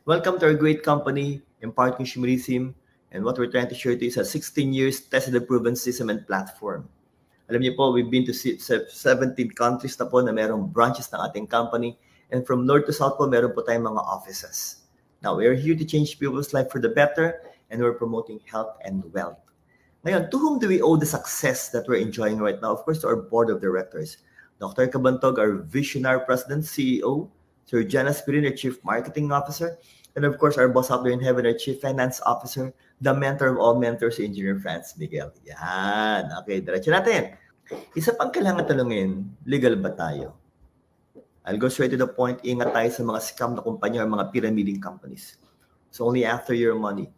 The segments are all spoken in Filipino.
Welcome to our great company, Empowered Consumerism, and what we're trying to share to you is a 16 years tested and proven system and platform. Alam niyo po, we've been to 17 countries na po na merong branches ng ating company, and from north to south po, meron po tayong mga offices. Now, we're here to change people's life for the better, and we're promoting health and wealth. Ngayon, to whom do we owe the success that we're enjoying right now? Of course, to our board of directors. Dr. Cabantog, our visionary president, CEO, Sir Jan Aspirin, our Chief Marketing Officer, and of course, our boss out there in heaven, our Chief Finance Officer, the mentor of all mentors, Engineer Franz Miguel. Yan. Okay, diretso natin. Isa pang kailangan tanungin, legal ba tayo? I'll go straight to the point. Ingat tayo sa mga scam na kumpanya o mga pyramiding companies. So only after your money.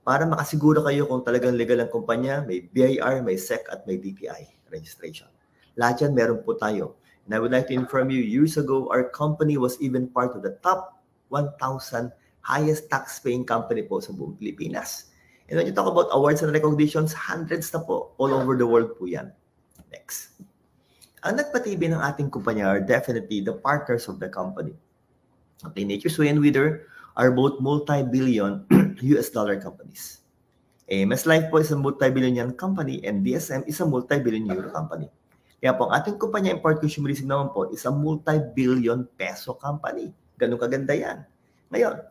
Para makasiguro kayo kung talagang legal ang kumpanya, may BIR, may SEC, at may DTI registration. Lahat yan meron po tayo. And I would like to inform you, years ago, our company was even part of the top 1,000 highest tax-paying company po sa buong Pilipinas. And when you talk about awards and recognitions, hundreds na po. All over the world po yan. Next. Ang nagpatibay ng ating kumpanya are definitely the partners of the company. Okay, NatureSway and Wither are both multi-billion US dollar companies. AMS Life po is a multi-billion yen company and DSM is a multi-billion euro company. Kaya po, ang ating kumpanya, Empowered Consumerism naman po, is a multi-billion peso company. Ganun kaganda yan. Ngayon,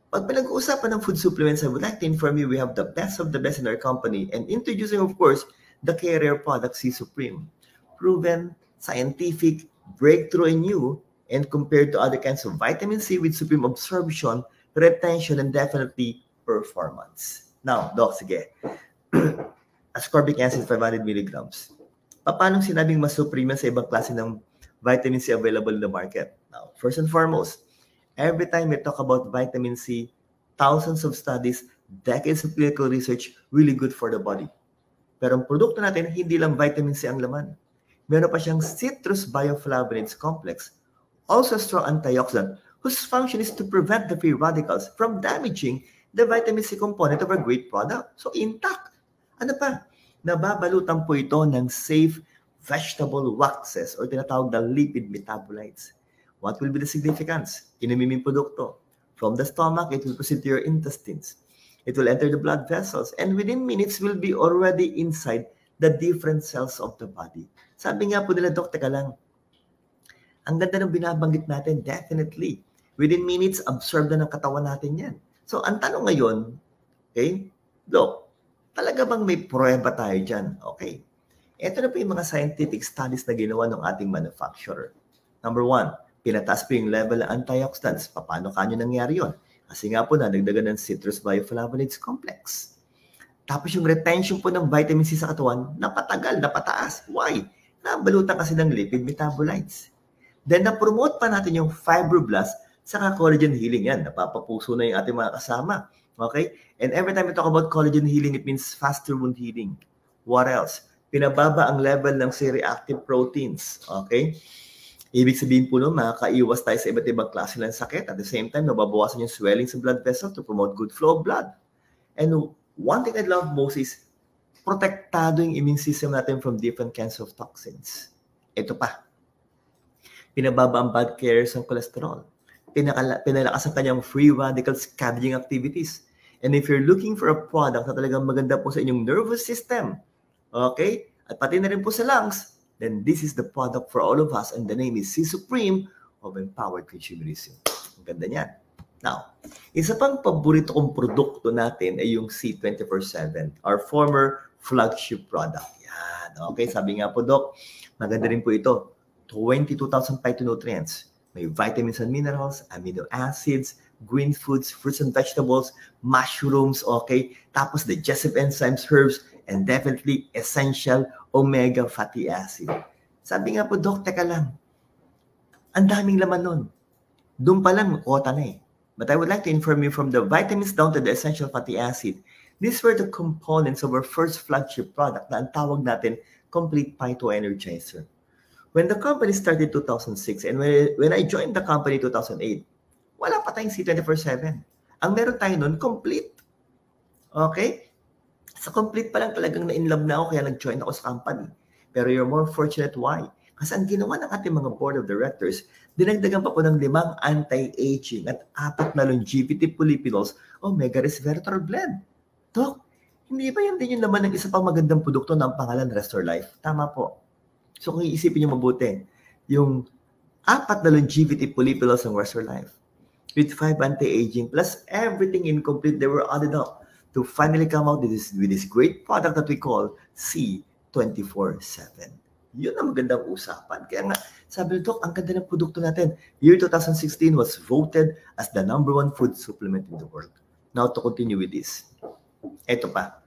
pag pinag-uusapan ng food supplements, I would like to inform you we have the best of the best in our company and introducing, of course, the carrier product, C Supreme. Proven, scientific, breakthrough and new, and compared to other kinds of vitamin C with supreme absorption, retention, and definitely performance. Now, Doc, sige. Ascorbic acid, 500 milligrams. Paano sinabing mas supreme sa ibang klase ng vitamin C available in the market? Now, first and foremost, every time we talk about vitamin C, thousands of studies, decades of clinical research, really good for the body. Pero ang produkto natin, hindi lang vitamin C ang laman. Meron pa siyang citrus bioflavonoids complex, also a strong antioxidant, whose function is to prevent the free radicals from damaging the vitamin C component of our great product. So, intact. Ano pa? Nababalutan po ito ng safe vegetable waxes or tinatawag na lipid metabolites. What will be the significance? Inumin yung produkto. From the stomach, it will proceed to your intestines. It will enter the blood vessels and within minutes will be already inside the different cells of the body. Sabi nga po nila, Dok, teka lang. Ang ganda ng binabanggit natin, definitely. Within minutes, absorb na ng katawan natin yan. So, ang tanong ngayon, okay, Dok, talaga bang may pruweba tayo dyan? Okay. Ito na po yung mga scientific studies na ginawa ng ating manufacturer. Number 1, pinataas po yung level ng antioxidants. Paano kanyo nangyari yon? Kasi nga po nadagdagan ng citrus bioflavonoids complex. Tapos yung retention po ng vitamin C sa katawan, napatagal, napataas. Why? Nabalutan kasi ng lipid metabolites. Then na-promote pa natin yung fibroblast saka collagen healing. Yan, napapapuso na yung ating mga kasama. Okay? And every time we talk about collagen healing, it means faster wound healing. What else? Pinababa ang level ng C-reactive proteins. Okay? Ibig sabihin po nun, makakaiwas tayo sa iba't ibang klase ng sakit. At the same time, nababawasan yung swelling sa blood vessel to promote good flow of blood. And one thing I love most is protektado yung immune system natin from different kinds of toxins. Ito pa. Pinababa ang bad carriers ng cholesterol. Pinalakas ang kanyang free radical scavenging activities. And if you're looking for a product na talagang maganda po sa inyong nervous system, okay, at pati na rin po sa lungs, then this is the product for all of us and the name is C Supreme of Empowered Consumerism. Ang ganda niyan. Now, isa pang paborito kong produkto natin ay yung C24/7, our former flagship product. Yan, okay, sabi nga po, Doc, maganda rin po ito. 22,000 phytonutrients. May vitamins and minerals, amino acids, green foods, fruits and vegetables, mushrooms, okay? Tapos digestive enzymes, herbs, and definitely essential omega fatty acid. Sabi nga po, Doc, teka lang. Ang daming laman nun. Doon pa lang, kota na eh. But I would like to inform you from the vitamins down to the essential fatty acid. These were the components of our first flagship product na ang tawag natin, Complete Phyto Energizer. When the company started 2006 and when I joined the company 2008, wala pa tayong C24/7. Ang meron tayo nun, complete. Okay? Sa complete pa lang talagang na-inlove na ako kaya nag-join ako sa company. Pero you're more fortunate. Why? Kasi ang ginawa ng ating mga board of directors, dinagdagan pa po ng 5 anti-aging at 4 na longevity polyphenols o mega resveratrol blend. Dok, hindi ba yan din yung laman ng isa pang magandang produkto na ang pangalan Restore Life? Tama po. So kung iisipin nyo mabuti, yung 4 na longevity polyphenols ng Restore Life with 5 anti-aging plus everything incomplete, they were added up to finally come out with this great product that we call C24/7. Yun ang magandang usapan. Kaya nga, sabi ni Doc, ang ganda ng produkto natin. Year 2016 was voted as the #1 food supplement in the world. Now, to continue with this. Ito pa.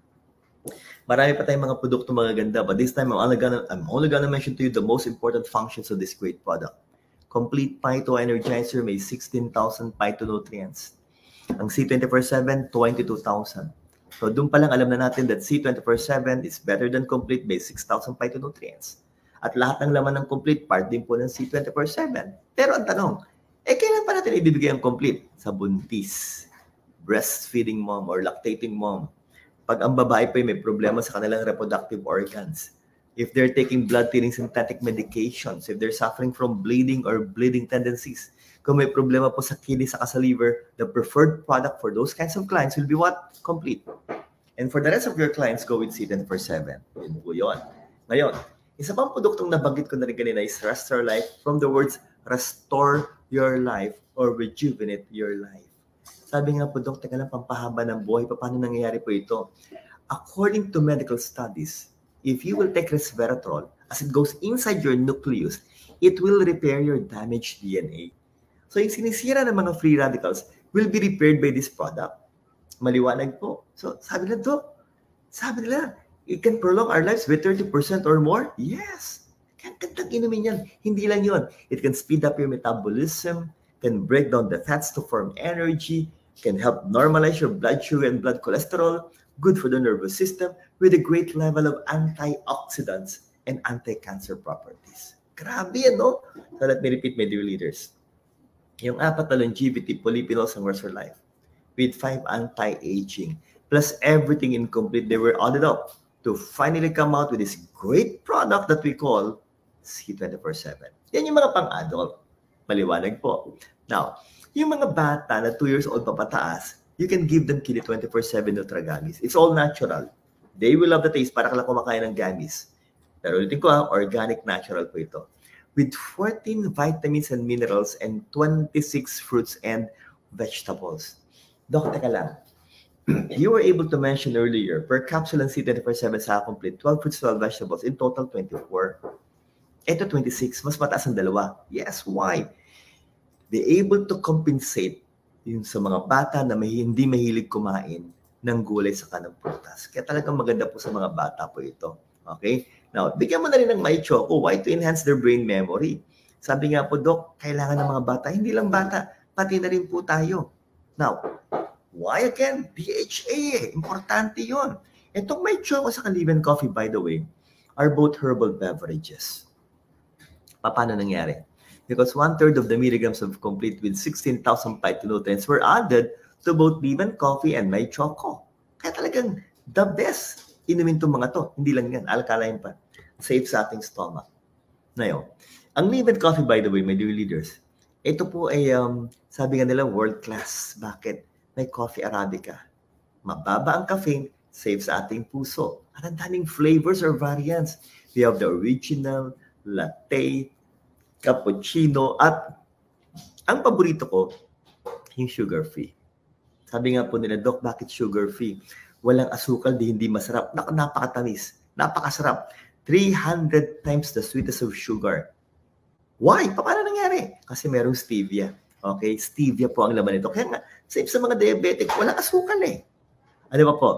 Marami pa tayong mga produkto mga ganda, but this time, I'm only gonna mention to you the most important functions of this great product. Complete Phyto Energizer may 16,000 phytonutrients. Ang C24/7, 22,000. So, doon pa lang alam na natin that C24/7 is better than Complete by 6,000 phytonutrients. At lahat ng laman ng Complete, part din po ng C24/7. Pero ang tanong, kailan pa natin ibibigay ang Complete? Sa buntis, breastfeeding mom, or lactating mom. Pag ang babae pa may problema sa kanilang reproductive organs. If they're taking blood-thinning synthetic medications, if they're suffering from bleeding or bleeding tendencies, kung may problema po sa kidney, sa liver, the preferred product for those kinds of clients will be what? Complete. And for the rest of your clients, go with C24/7. Yun po yun. Ngayon, isa pang produktong nabanggit ko na rin kanina is Restore Life from the words restore your life or rejuvenate your life. Sabi nga po, Dok, teka lang, pampahaba ng buhay. Paano nangyayari po ito? According to medical studies, if you will take resveratrol, as it goes inside your nucleus, it will repair your damaged DNA. So yung sinisira ng mga free radicals will be repaired by this product. Maliwanag po. So sabi nila, Dok, sabi nila, it can prolong our lives by 30% or more? Yes. Kaya gandang inumin yan. Hindi lang yun. It can speed up your metabolism, can break down the fats to form energy, can help normalize your blood sugar and blood cholesterol, good for the nervous system, with a great level of antioxidants and anti-cancer properties. Grabe yan, no? So let me repeat, my dear leaders. Yung 4 na longevity polyphenols ng Restore Life with 5 anti-aging plus everything incomplete, they were added up to finally come out with this great product that we call C24/7. Yan yung mga pang-adult. Maliwanag po. Now, yung mga bata na 2 years old pa pataas, you can give them Kili 24/7 Nutragamis. It's all natural. They will love the taste para kala kumakain ng gamis. Pero ulitin ko, organic natural po ito. With 14 vitamins and minerals and 26 fruits and vegetables. Dok, teka lang. You were able to mention earlier, per capsule ng C24/7 sa complete, 12 fruits, 12 vegetables, in total 24. Ito 26, mas mataas ang dalawa. Yes, why? Be able to compensate yung sa mga bata na hindi mahilig kumain ng gulay sa kanang prutas. Kaya talagang maganda po sa mga bata po ito. Okay? Now, bigyan mo na rin ng may choco. Why? To enhance their brain memory. Sabi nga po, Dok, kailangan ng mga bata. Hindi lang bata, pati na rin po tayo. Now, why again? DHA. Importante yon. Itong may choco sa Kaliben Coffee, by the way, are both herbal beverages. Paano nangyari? Because 1/3 of the milligrams of complete with 16,000 phytonutrients were added to both Liban Coffee and My Choco. Kaya talagang the best inumin itong mga to. Hindi lang yan, alkaline pa. Safe sa ating stomach. Ngayon, ang Liban Coffee, by the way, my dear leaders, ito po ay, sabi nga nila, world class. Bakit? May coffee Arabica. Mababa ang caffeine, safe sa ating puso. At ang daming flavors or variants. We have the original, latte, cappuccino, at ang paborito ko, yung sugar-free. Sabi nga po nila, Doc, bakit sugar-free? Walang asukal, hindi masarap. Napakatamis, napakasarap. 300 times the sweetness of sugar. Why? Paano nangyari? Kasi merong stevia. Okay? Stevia po ang laman nito. Kaya nga, safe sa mga diabetic, walang asukal eh. Ano ba po?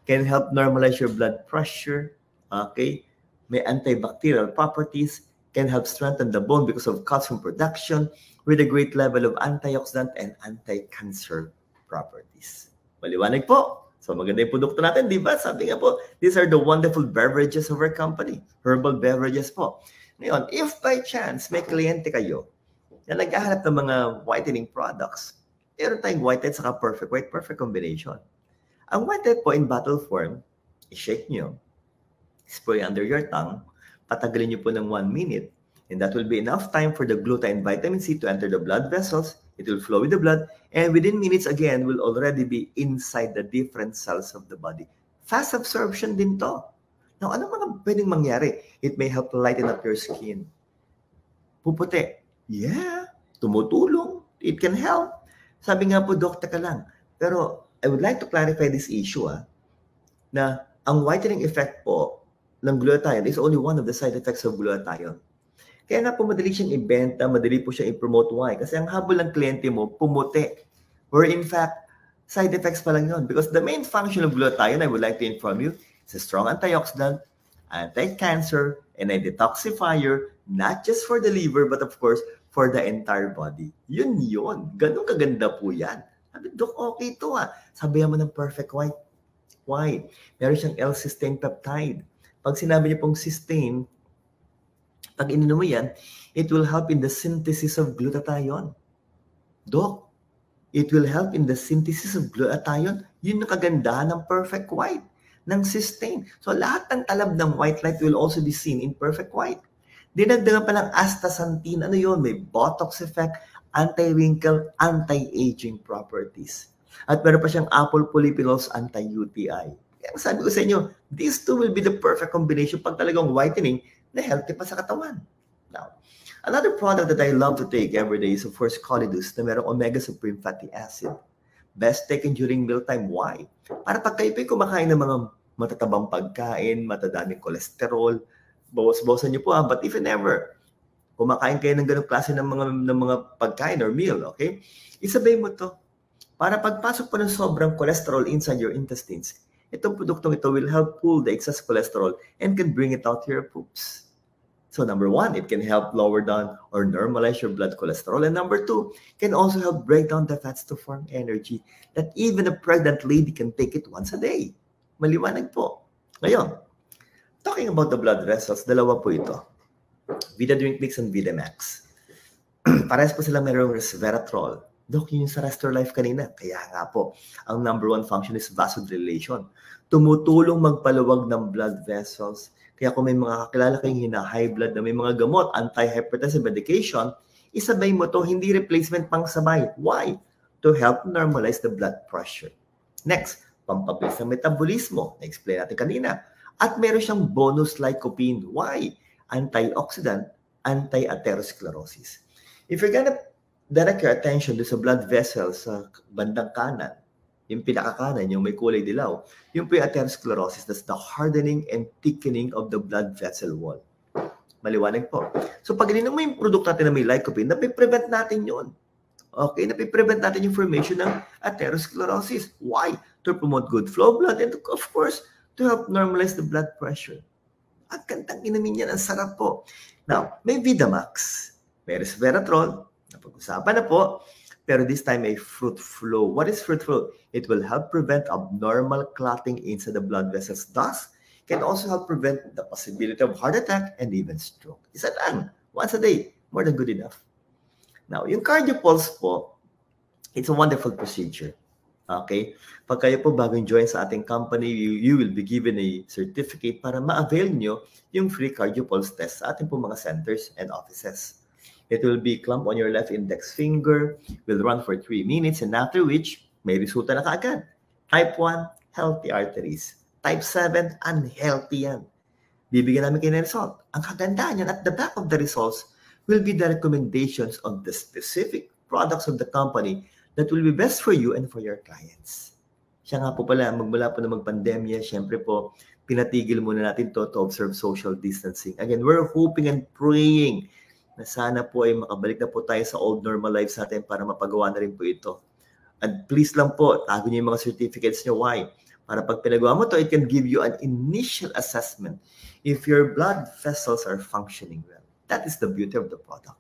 Can help normalize your blood pressure. Okay? May antibacterial properties. Can help strengthen the bone because of calcium production with a great level of antioxidant and anti-cancer properties. Maliwanag po. So maganda yung produkto natin, di ba? Sabi nga po, these are the wonderful beverages of our company. Herbal beverages po. Ngayon, if by chance may kliyente kayo na naghahanap ng mga whitening products, meron tayong whitehead saka perfect white, perfect combination. Ang whitehead po in bottle form, i-shake nyo, spray under your tongue, patagalin nyo po ng 1 minute, And that will be enough time for the glutathione and vitamin C to enter the blood vessels. It will flow with the blood, and within minutes again, will already be inside the different cells of the body. Fast absorption din to. Now, ano mga pwedeng mangyari? It may help lighten up your skin. Puputi. Yeah, tumutulong. It can help. Sabi nga po, Dok, ka lang. Pero I would like to clarify this issue, na ang whitening effect po ng glutathione is only one of the side effects of glutathione. Kaya nga po madali siyang ibenta, madali po siyang i-promote. Why? Kasi ang habol ng kliyente mo, pumuti. Where in fact, side effects pa lang yun. Because the main function of glutathione, I would like to inform you, is a strong antioxidant, anti-cancer, and a detoxifier, not just for the liver, but of course, for the entire body. Yun. Ganun kaganda po yan. Sabi, Dok, okay ito Sabihan mo ng Perfect White. Why? Meron siyang L-cysteine peptide. Pag sinabi niyo pong cysteine, pag ininom mo yan, it will help in the synthesis of glutathione. Dok, it will help in the synthesis of glutathione. Yun ang kagandahan ng Perfect White, ng cysteine. So lahat ng talab ng white light will also be seen in Perfect White. Dinagdagan pa ng astaxanthin. Ano yun? May Botox effect, anti-wrinkle, anti-aging properties. At meron pa siyang apple polyphenols, anti-UTI. Kaya sabi ko sa inyo, these two will be the perfect combination pag talagang whitening na healthy pa sa katawan. Now, another product that I love to take every day is of course Colidus na merong omega supreme fatty acid. Best taken during mealtime. Why? Para pag kayo po'y kumakain ng mga matatabang pagkain, matadaming kolesterol, bawas-bawasan niyo po but if never kumakain kayo ng ganung klase ng mga pagkain or meal, okay? Isabay mo to. Para pagpasok po ng sobrang cholesterol inside your intestines, itong produktong ito will help pull the excess cholesterol and can bring it out to your poops. So number one, it can help lower down or normalize your blood cholesterol. And number two, can also help break down the fats to form energy that even a pregnant lady can take it once a day. Maliwanag po. Ngayon, talking about the blood vessels, dalawa po ito. Vida Drink Mix and Vida Max. Parehas po sila mayroong resveratrol. Dok, yun sa Restore Life kanina. Kaya nga po, ang number one function is vasodilation. Tumutulong magpaluwag ng blood vessels. Kaya kung may mga kakilala kayong high blood na may mga gamot, anti-hypertensive medication, isabay mo to, hindi replacement pang sabay. Why? To help normalize the blood pressure. Next, pampabilis ng metabolismo. Na-explain natin kanina. At meron siyang bonus lycopene. Why? Antioxidant, anti-atherosclerosis. If you're gonna direct your attention to sa blood vessels sa bandang kanan, yung pinakakanan, yung may kulay dilaw, yung po yung atherosclerosis, that's the hardening and thickening of the blood vessel wall. Maliwanag po. So pag ininom mo yung produkto natin na may lycopene, napiprevent natin yun. Okay? Napiprevent natin yung formation ng atherosclerosis. Why? To promote good flow of blood and of course, to help normalize the blood pressure. Ang kantang inamin yan, ang sarap po. Now, may Vidamax. May resveratrol. Napag-usapan na po. Pero this time, may fruit flow. What is fruit flow? It will help prevent abnormal clotting inside the blood vessels. Thus, can also help prevent the possibility of heart attack and even stroke. Isa lang. Once a day. More than good enough. Now, yung CardioPulse po, it's a wonderful procedure. Okay? Pag kayo po bagong join sa ating company, you will be given a certificate para ma-avail nyo yung free CardioPulse test sa ating po mga centers and offices. It will be clumped on your left index finger, will run for 3 minutes, and after which, may resulta na kaagad. Type 1, healthy arteries. Type 7, unhealthy yan. Bibigyan namin kayo ng result. Ang kagandahan yan, at the back of the results will be the recommendations of the specific products of the company that will be best for you and for your clients. Siya nga po pala, magmula po na mag-pandemya, syempre po, pinatigil muna natin to observe social distancing. Again, we're hoping and praying na sana po ay makabalik na po tayo sa old normal lives natin para mapagawa na rin po ito. And please lang po, tago niyo yung mga certificates niyo. Why? Para pag pinagawa mo to, it can give you an initial assessment if your blood vessels are functioning well. That is the beauty of the product.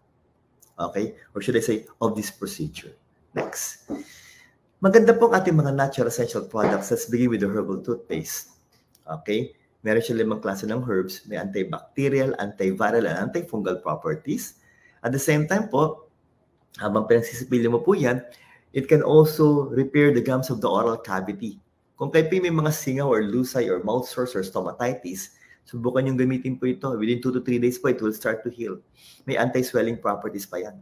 Okay? Or should I say, of this procedure. Next. Maganda pong ating mga natural essential products. Let's begin with the herbal toothpaste. Okay? Meron siya 5 klase ng herbs. May antibacterial, antiviral, and antifungal properties. At the same time po, habang pinagsisipilyo mo po yan, it can also repair the gums of the oral cavity. Kung kayo may mga singaw or lucay or mouth sores or stomatitis, Subukan yung gamitin po ito. Within 2 to 3 days po, it will start to heal. May anti-swelling properties pa yan.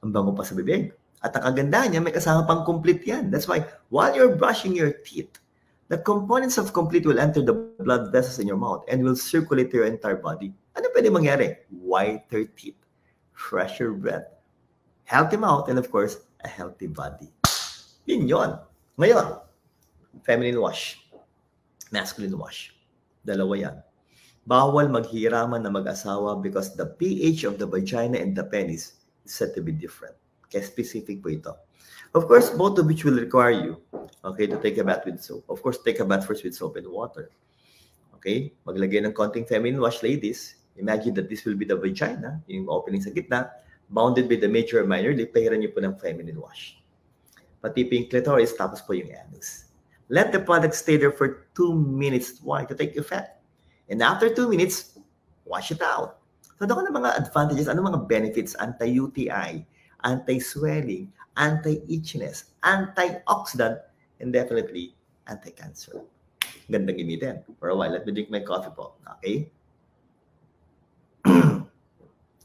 Ang bango pa sa bibig. At ang kagandahan niya, may kasama pang complete yan. That's why, while you're brushing your teeth, the components of complete will enter the blood vessels in your mouth and will circulate to your entire body. Ano pwede mangyari? Whiter teeth, fresher breath, healthy mouth, and of course, a healthy body. Yun yun. Ngayon, feminine wash, masculine wash. Dalawa yan. Bawal maghiraman na mag-asawa because the pH of the vagina and the penis is said to be different. Kaya specific po ito. Of course, both of which will require you, okay, to take a bath with soap. Of course, take a bath first with soap and water. Okay? Maglagay ng konting feminine wash, ladies. Imagine that this will be the vagina, yung opening sa gitna, bounded by the major and minor lip, pahiran niyo po ng feminine wash. Pati po yung clitoris, tapos po yung anus. Let the product stay there for 2 minutes. Why? To take effect. And after 2 minutes, wash it out. So, doon ang mga advantages, ano mga benefits, anti-UTI, anti-swelling, anti-itchiness, antioxidant, and definitely anti-cancer. Gandang gamitin. For a while, let me drink my coffee po. Okay?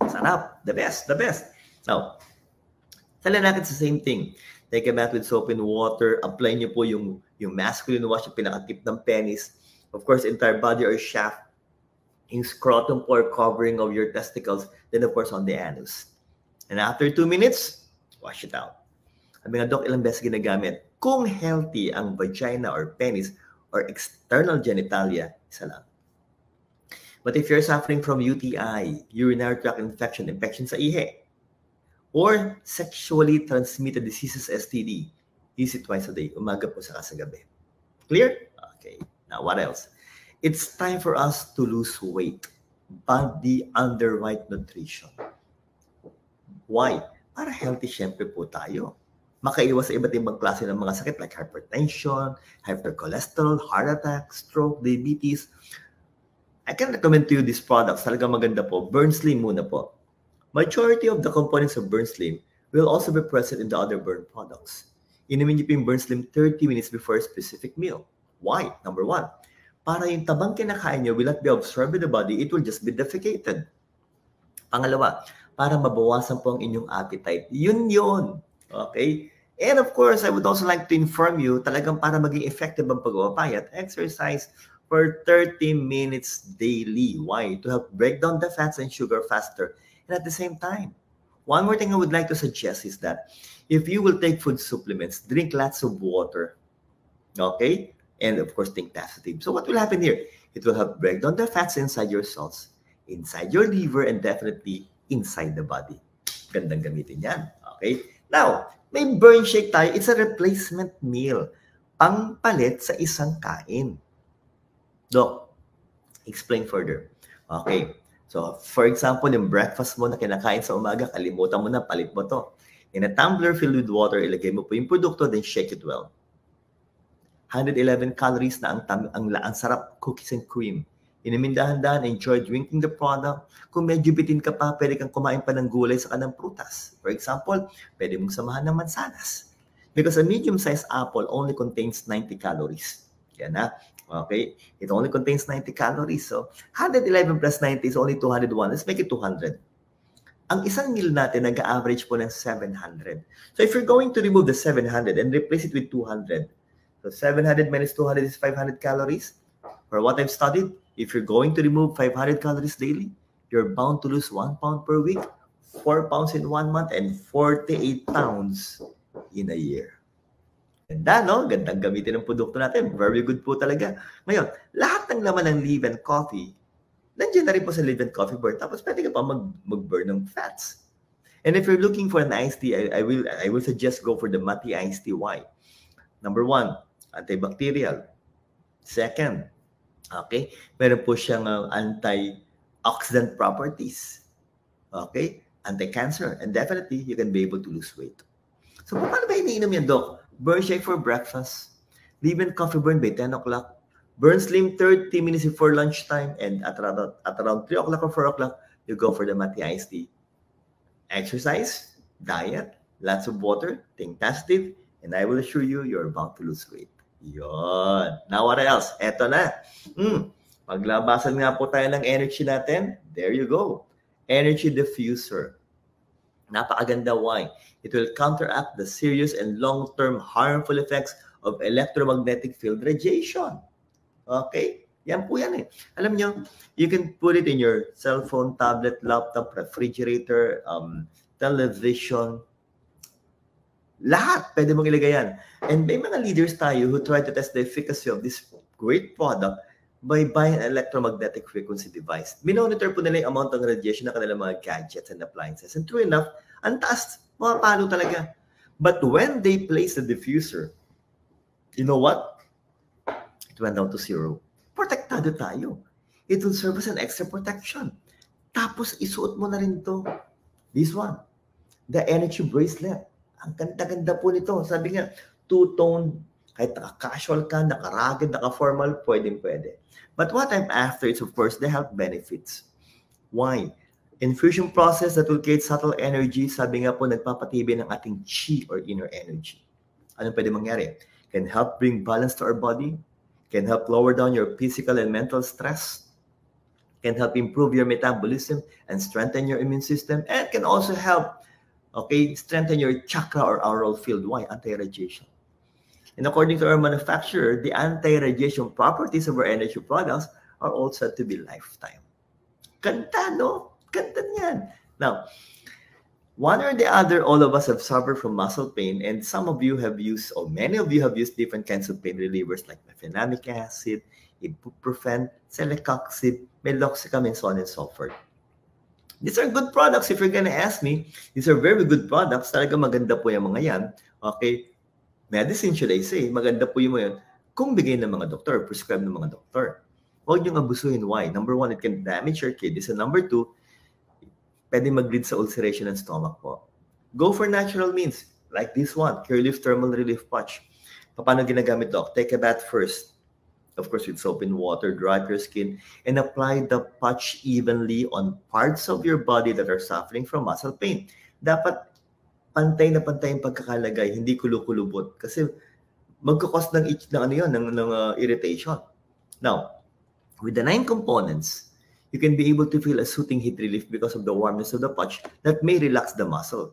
Sarap. The best. The best. Now, tala natin sa same thing. Take a bath with soap and water. Apply nyo po yung masculine wash, yung pinaka-tip ng penis. Of course, entire body or shaft. Yung scrotum or covering of your testicles. Then, of course, on the anus. And after 2 minutes, wash it out. Sabi nga, Doc, ilang beses ginagamit? Kung healthy ang vagina or penis or external genitalia, isa lang. But if you're suffering from UTI, urinary tract infection sa ihi, or sexually transmitted diseases, STD, use it twice a day, umaga po saka sa gabi. Clear? Okay. Now, what else? It's time for us to lose weight. Body under right nutrition. Why? Para healthy syempre po tayo. Makaiwas sa iba't ibang klase ng mga sakit like hypertension, hypercholesterol, heart attack, stroke, diabetes. I can recommend to you these products. Talagang maganda po. Burn Slim muna po. Majority of the components of Burn Slim will also be present in the other Burn products. Inumin niyo po yung Burn Slim 30 minutes before a specific meal. Why? Number 1, para yung tabang kinakain niyo will not be absorbed by the body, it will just be defecated. Pangalawa, para mabawasan po ang inyong appetite. Yun. Okay? And of course, I would also like to inform you, talagang para maging effective ang pag-papayat, exercise for 30 minutes daily. Why? To help break down the fats and sugar faster. And at the same time, one more thing I would like to suggest is that if you will take food supplements, drink lots of water. Okay? And of course, think positive. So what will happen here? It will help break down the fats inside your cells, inside your liver, and definitely inside the body. Gandang gamitin yan. Okay? Now, may Burn Shake tayo. It's a replacement meal. Pangpalit sa isang kain. Doc, explain further. Okay. So, for example, yung breakfast mo na kinakain sa umaga, kalimutan mo na, palit mo to. In a tumbler filled with water, ilagay mo po yung produkto, then shake it well. 111 calories na ang sarap, cookies and cream. Inumin dahan-dahan, enjoy drinking the product. Kung medyo bitin ka pa, pwede kang kumain pa ng gulay sa kanang prutas. For example, pwede mong samahan ng mansanas. Because a medium-sized apple only contains 90 calories. Yan na. Okay? It only contains 90 calories. So, 111 plus 90 is only 201. Let's make it 200. Ang isang meal natin, nag-average po ng 700. So, if you're going to remove the 700 and replace it with 200, so 700 minus 200 is 500 calories. For what I've studied, if you're going to remove 500 calories daily, you're bound to lose 1 pound per week, 4 pounds in 1 month, and 48 pounds in a year. Ganda, no? Gandang gamitin ng produkto natin. Very good po talaga. Ngayon, lahat ng laman ng Live & Coffee, nandiyan na rin po sa Live & Coffee Burn. Tapos pwede ka pa mag-burn ng fats. And if you're looking for an iced tea, I will suggest go for the Mati iced tea. Why? Number 1, antibacterial. Second, okay, meron po siyang antioxidant properties. Okay? Anti-cancer. And definitely, you can be able to lose weight. So, paano ba iniinom yan, Doc? Burn Shake for breakfast. Live & Coffee Burn by 10 o'clock. Burn Slim 30 minutes before lunchtime. And at around 3 o'clock or 4 o'clock, you go for the Mati iced tea. Exercise, diet, lots of water, think positive, and I will assure you, you're about to lose weight. Yon. Now, what else? Eto na. Paglabasan nga po tayo ng energy natin, there you go. Energy diffuser. Napakaganda. Why? It will counteract the serious and long-term harmful effects of electromagnetic field radiation. Okay? Yan po yan eh. Alam nyo, you can put it in your cell phone, tablet, laptop, refrigerator, television. Lahat, pwede mong ilagay yan. And may mga leaders tayo who try to test the efficacy of this great product by buying an electromagnetic frequency device. Minonitor po nila yung amount ng radiation ng kanilang mga gadgets and appliances. And true enough, ang taas, mapapalo talaga. But when they place the diffuser, you know what? It went down to zero. Protektado tayo. It will serve as an extra protection. Tapos, isuot mo na rin to. This one. The energy bracelet. Ang ganda-ganda po nito. Sabi nga, two-tone, kahit naka-casual ka, naka-rugged, naka-formal, pwede. But what I'm after is, of course, the health benefits. Why? Infusion process that will create subtle energy, sabi nga po, nagpapatibay ng ating chi or inner energy. Ano pwede mangyari? Can help bring balance to our body, can help lower down your physical and mental stress, can help improve your metabolism and strengthen your immune system, and can also help, strengthen your chakra or aural field. Why? Anti-radiation. And according to our manufacturer, the anti-radiation properties of our energy products are all said to be lifetime. Ganda, no? Ganda niyan. Now, one or the other, all of us have suffered from muscle pain, and some of you have used, or many of you have used different kinds of pain relievers like mefenamic acid, ibuprofen, celecoxib, meloxicam, and so on and so forth. These are good products. If you're gonna ask me, these are very good products. Talaga maganda po yung mga yan. Okay? Medicine, should I say, maganda po yung yun kung bigay ng mga doktor, prescribe ng mga doktor. Huwag niyong abusuhin. Why? Number one, it can damage your kidneys. And number two, pwede mag-lead sa ulceration ng stomach po. Go for natural means, like this one, Curelief Thermal Relief Patch. Paano ginagamit, Doc? Take a bath first. Of course, with soap and water, dry up your skin, and apply the patch evenly on parts of your body that are suffering from muscle pain. Dapat pantay na pantay yung pagkakalagay, hindi kulukulubot. Kasi magkakos ng irritation. Now, with the 9 components, you can be able to feel a soothing heat relief because of the warmness of the patch that may relax the muscle.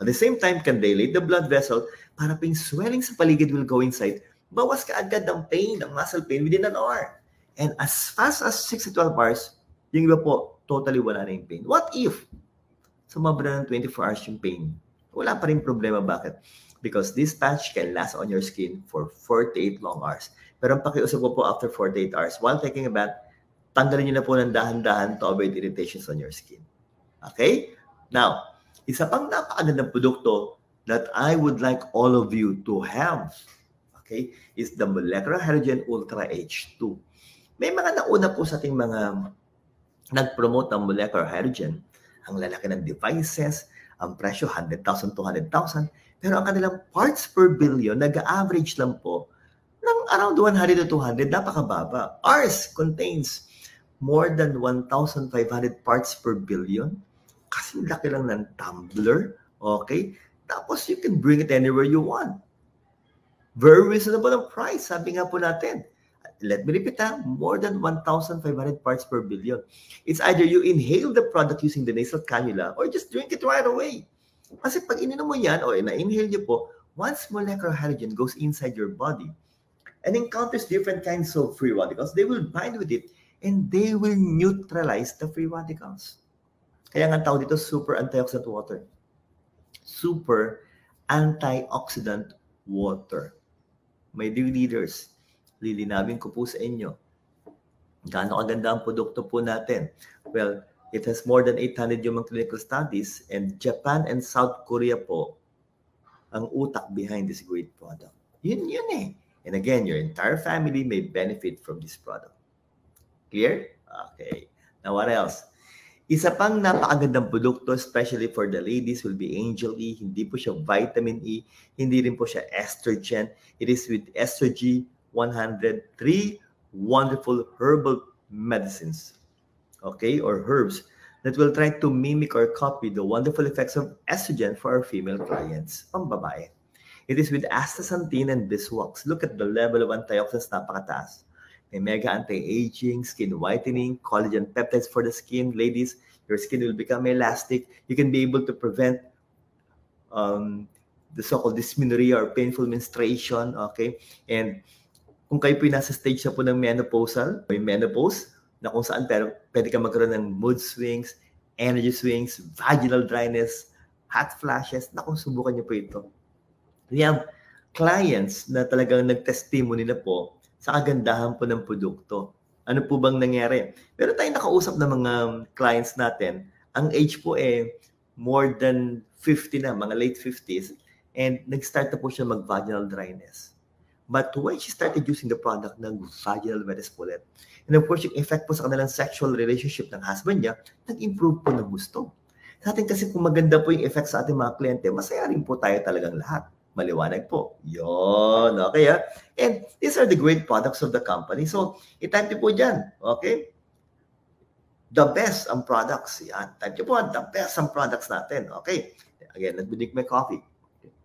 At the same time, can dilate the blood vessel para ping swelling sa paligid will go inside. Bawas ka agad ng pain, ng muscle pain within an hour. And as fast as 6 to 12 hours, yung iba po, totally wala na yung pain. What if sumabra ng 24 hours yung pain? Wala pa rin problema. Bakit? Because this patch can last on your skin for 48 long hours. Pero ang pakiusap ko po after 48 hours, while taking a bath, tanggalin niyo na po ng dahan-dahan to avoid irritations on your skin. Okay? Now, isa pang napakagandang produkto that I would like all of you to have, okay, is the Molecular Hydrogen Ultra H2. May mga nauna po sa ating mga nag-promote ng molecular hydrogen. Ang lalaki ng devices, ang presyo 100,000, 200,000. Pero ang kanilang parts per billion, nag-average lang po ng around 100 to 200, napakababa. Ours contains more than 1,500 parts per billion. Kasi laki lang ng tumbler. Okay? Tapos you can bring it anywhere you want. Very reasonable ang price. Sabi nga po natin. Let me repeat, more than 1,500 parts per billion. It's either you inhale the product using the nasal cannula or just drink it right away. Kasi pag ininom mo yan o na-inhale nyo po, once molecular hydrogen goes inside your body and encounters different kinds of free radicals, they will bind with it and they will neutralize the free radicals. Kaya nga tawag dito super antioxidant water. Super antioxidant water. My dear leaders, lilinawin ko po sa inyo. Gaano kaganda ang produkto po natin? Well, it has more than 800 human clinical studies and Japan and South Korea po ang utak behind this great product. Yun eh. And again, your entire family may benefit from this product. Clear? Okay. Now, what else? Isa pang napakagandang produkto, especially for the ladies, will be Angel E. Hindi po siya vitamin E. Hindi rin po siya estrogen. It is with estrogen 103 wonderful herbal medicines, okay, or herbs that will try to mimic or copy the wonderful effects of estrogen for our female clients, pambabae. It is with astaxanthin and beeswax. Look at the level of antioxidants, napakataas. May mega anti-aging, skin whitening, collagen peptides for the skin. Ladies, your skin will become elastic. You can be able to prevent the so-called dysmenorrhea or painful menstruation, okay? And kung kayo po nasa stage na po ng menopausal, may menopause, na kung saan pwede ka magkaroon ng mood swings, energy swings, vaginal dryness, hot flashes, naku, subukan niyo po ito. We have clients na talagang nag-testimony na po sa kagandahan po ng produkto. Ano po bang nangyari? Pero tayong nakausap ng mga clients natin, ang age po more than 50 na, mga late 50s, and nag-start na po siya mag-vaginal dryness. But when she started using the product ng vaginal wellness po ulit, and of course, yung effect po sa kanilang sexual relationship ng husband niya, nag-improve po ng gusto. Sa atin kasi kung maganda po yung effect sa ating mga kliyente, masaya rin po tayo talagang lahat. Maliwanag po. Yun. Okay, ha? And these are the great products of the company. So, itype niyo po dyan. Okay? The best ang products. Yan. Type niyo po, the best ang products natin. Okay? Again, let's drink my coffee.